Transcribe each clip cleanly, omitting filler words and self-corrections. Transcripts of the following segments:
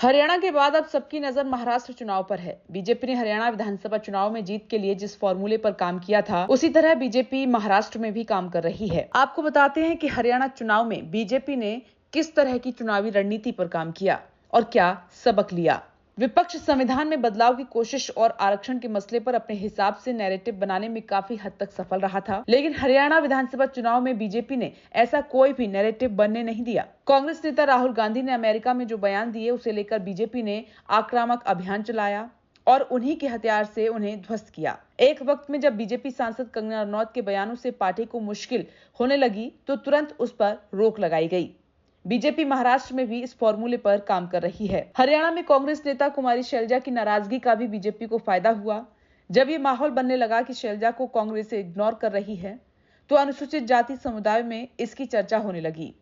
हरियाणा के बाद अब सबकी नजर महाराष्ट्र चुनाव पर है। बीजेपी ने हरियाणा विधानसभा चुनाव में जीत के लिए जिस फॉर्मूले पर काम किया था, उसी तरह बीजेपी महाराष्ट्र में भी काम कर रही है। आपको बताते हैं कि हरियाणा चुनाव में बीजेपी ने किस तरह की चुनावी रणनीति पर काम किया और क्या सबक लिया। विपक्ष संविधान में बदलाव की कोशिश और आरक्षण के मसले पर अपने हिसाब से नैरेटिव बनाने में काफी हद तक सफल रहा था, लेकिन हरियाणा विधानसभा चुनाव में बीजेपी ने ऐसा कोई भी नैरेटिव बनने नहीं दिया। कांग्रेस नेता राहुल गांधी ने अमेरिका में जो बयान दिए, उसे लेकर बीजेपी ने आक्रामक अभियान चलाया और उन्हीं के हथियार से उन्हें ध्वस्त किया। एक वक्त में जब बीजेपी सांसद कंगना रनौत के बयानों से पार्टी को मुश्किल होने लगी, तो तुरंत उस पर रोक लगाई गई। बीजेपी महाराष्ट्र में भी इस फॉर्मूले पर काम कर रही है। हरियाणा में कांग्रेस नेता कुमारी शैलजा की नाराजगी का भी बीजेपी को फायदा हुआ। जब ये माहौल बनने लगा कि शैलजा को कांग्रेस इग्नोर कर रही है, तो अनुसूचित जाति समुदाय में इसकी चर्चा होने लगी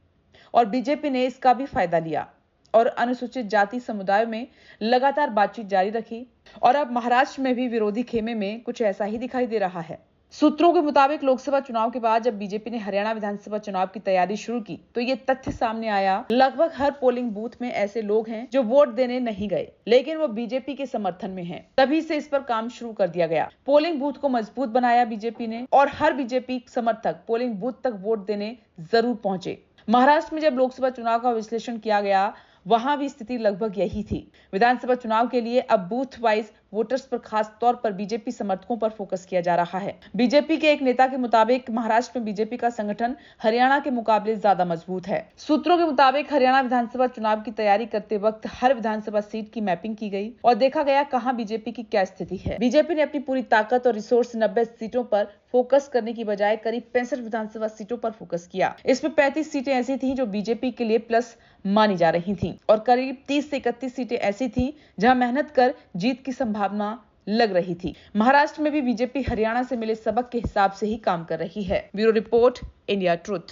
और बीजेपी ने इसका भी फायदा लिया और अनुसूचित जाति समुदाय में लगातार बातचीत जारी रखी। और अब महाराष्ट्र में भी विरोधी खेमे में कुछ ऐसा ही दिखाई दे रहा है। सूत्रों के मुताबिक लोकसभा चुनाव के बाद जब बीजेपी ने हरियाणा विधानसभा चुनाव की तैयारी शुरू की, तो ये तथ्य सामने आया, लगभग हर पोलिंग बूथ में ऐसे लोग हैं जो वोट देने नहीं गए, लेकिन वो बीजेपी के समर्थन में हैं। तभी से इस पर काम शुरू कर दिया गया। पोलिंग बूथ को मजबूत बनाया बीजेपी ने और हर बीजेपी समर्थक पोलिंग बूथ तक वोट देने जरूर पहुंचे। महाराष्ट्र में जब लोकसभा चुनाव का विश्लेषण किया गया, वहां भी स्थिति लगभग यही थी। विधानसभा चुनाव के लिए अब बूथ वाइज वोटर्स पर खास तौर पर बीजेपी समर्थकों पर फोकस किया जा रहा है। बीजेपी के एक नेता के मुताबिक महाराष्ट्र में बीजेपी का संगठन हरियाणा के मुकाबले ज्यादा मजबूत है। सूत्रों के मुताबिक हरियाणा विधानसभा चुनाव की तैयारी करते वक्त हर विधानसभा सीट की मैपिंग की गई और देखा गया कहां बीजेपी की क्या स्थिति है। बीजेपी ने अपनी पूरी ताकत और रिसोर्स 90 सीटों पर फोकस करने की बजाय करीब 65 विधानसभा सीटों पर फोकस किया। इसमें 35 सीटें ऐसी थी जो बीजेपी के लिए प्लस मानी जा रही थीं और करीब 30 से 31 सीटें ऐसी थी जहां मेहनत कर जीत की संभावना लग रही थी। महाराष्ट्र में भी बीजेपी हरियाणा से मिले सबक के हिसाब से ही काम कर रही है। Bureau report, India truth.